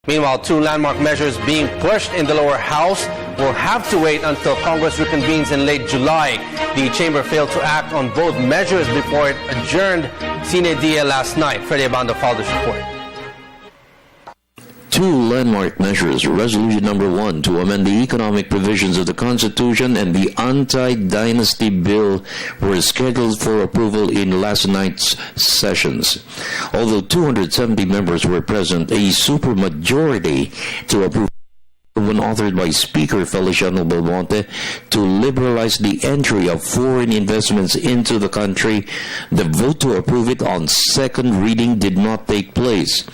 Meanwhile, two landmark measures being pushed in the lower house will have to wait until Congress reconvenes in late July. The chamber failed to act on both measures before it adjourned sine die last night. Freddie Abando followed this report. Two landmark measures, Resolution Number 1 to amend the economic provisions of the Constitution and the Anti-Dynasty Bill, were scheduled for approval in last night's sessions. Although 270 members were present, a supermajority to approve one authored by Speaker Feliciano Belmonte to liberalize the entry of foreign investments into the country. The vote to approve it on second reading did not take place.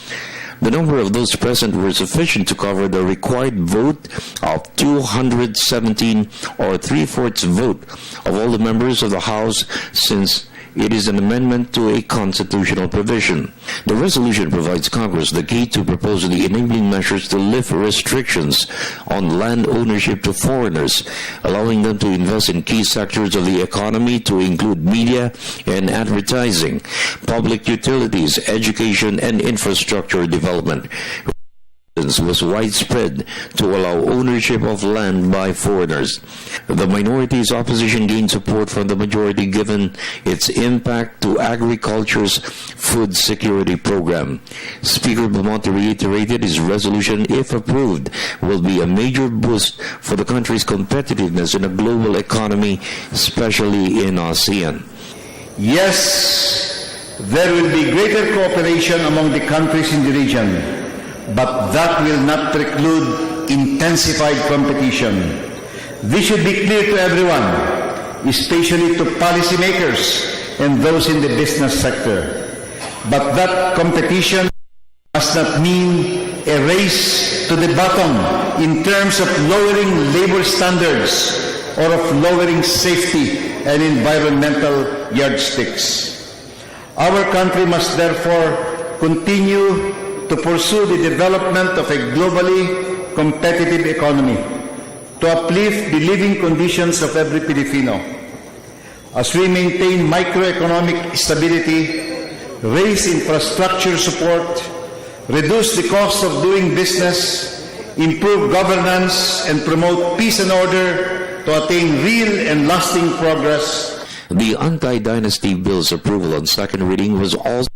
The number of those present were sufficient to cover the required vote of 217 or 3/4 vote of all the members of the House, since it is an amendment to a constitutional provision. The resolution provides Congress the key to propose the enabling measures to lift restrictions on land ownership to foreigners, allowing them to invest in key sectors of the economy to include media and advertising, public utilities, education, and infrastructure development. Was widespread to allow ownership of land by foreigners. The minority's opposition gained support from the majority given its impact to agriculture's food security program. Speaker Belmonte reiterated his resolution, if approved, will be a major boost for the country's competitiveness in a global economy, especially in ASEAN. Yes, there will be greater cooperation among the countries in the region, but that will not preclude intensified competition. This should be clear to everyone, especially to policymakers and those in the business sector. But that competition must not mean a race to the bottom in terms of lowering labor standards or of lowering safety and environmental yardsticks. Our country must therefore continue to pursue the development of a globally competitive economy, to uplift the living conditions of every Filipino. As we maintain microeconomic stability, raise infrastructure support, reduce the cost of doing business, improve governance, and promote peace and order to attain real and lasting progress. The Anti-Dynasty Bill's approval on second reading was also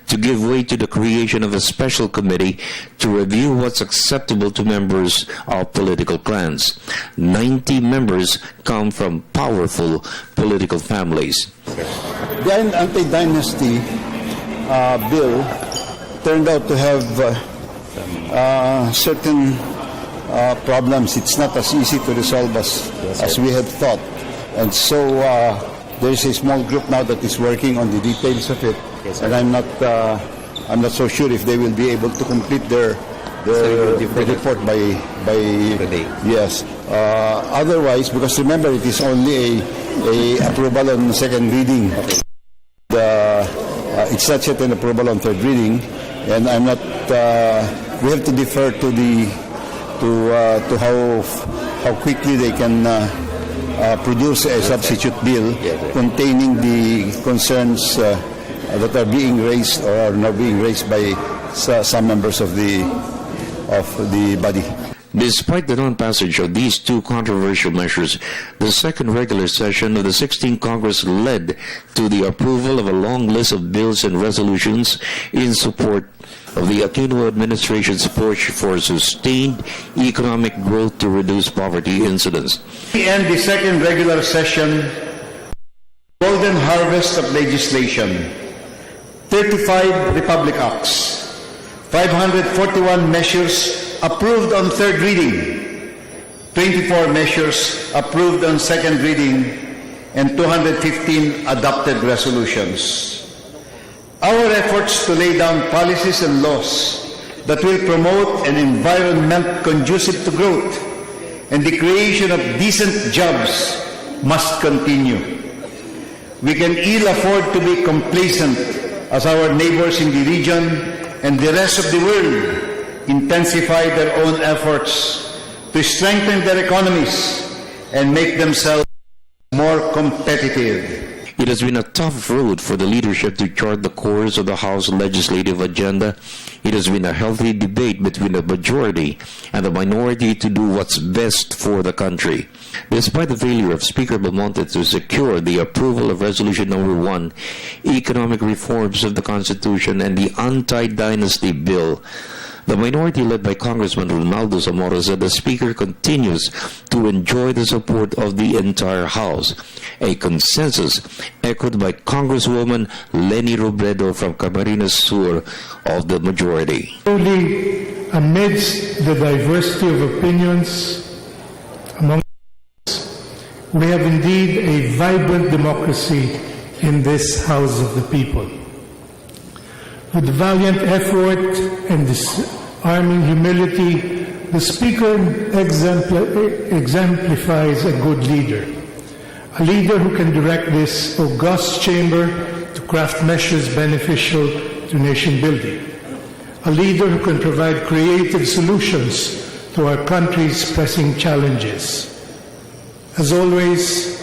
to give way to the creation of a special committee to review what's acceptable to members of political clans. 90 members come from powerful political families. The Anti-Dynasty Bill turned out to have certain problems. It's not as easy to resolve as we had thought. And so there's a small group now that is working on the details of it. Yes, and I'm not so sure if they will be able to complete their report by today. Yes. Otherwise, because remember, it is only a approval on second reading. It's not yet an approval on third reading, and I'm not. We have to defer to how quickly they can produce a substitute bill containing the concerns that are being raised or are now being raised by some members of the body. Despite the non-passage of these two controversial measures, the second regular session of the 16th Congress led to the approval of a long list of bills and resolutions in support of the Aquino administration's push for sustained economic growth to reduce poverty incidence. We end the second regular session, golden harvest of legislation. 35 Republic Acts, 541 measures approved on third reading, 24 measures approved on second reading, and 215 adopted resolutions. Our efforts to lay down policies and laws that will promote an environment conducive to growth and the creation of decent jobs must continue. We can ill afford to be complacent as our neighbors in the region and the rest of the world intensify their own efforts to strengthen their economies and make themselves more competitive. It has been a tough road for the leadership to chart the course of the House legislative agenda. It has been a healthy debate between the majority and the minority to do what's best for the country. Despite the failure of Speaker Belmonte to secure the approval of Resolution Number 1, economic reforms of the Constitution and the Anti-Dynasty Bill, the minority led by Congressman Ronaldo Zamora said the Speaker continues to enjoy the support of the entire House, a consensus echoed by Congresswoman Leni Robredo from Camarines Sur of the majority. Truly, amidst the diversity of opinions among us, we have indeed a vibrant democracy in this House of the People. With valiant effort and disarming humility, the Speaker exemplifies a good leader. A leader who can direct this august chamber to craft measures beneficial to nation building. A leader who can provide creative solutions to our country's pressing challenges. As always,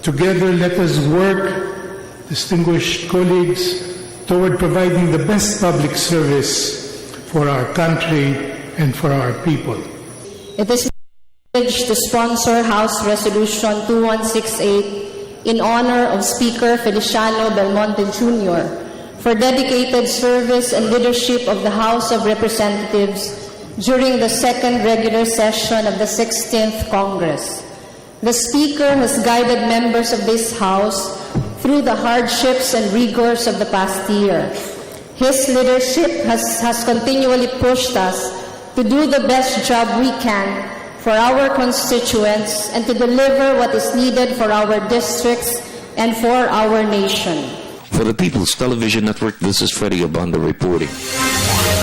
together let us work, distinguished colleagues, toward providing the best public service for our country and for our people. It is my privilege to sponsor House Resolution 2168 in honor of Speaker Feliciano Belmonte Jr. for dedicated service and leadership of the House of Representatives during the second regular session of the 16th Congress. The Speaker has guided members of this House through the hardships and rigors of the past year. His leadership has continually pushed us to do the best job we can for our constituents and to deliver what is needed for our districts and for our nation. For the People's Television Network, this is Freddie Abando reporting.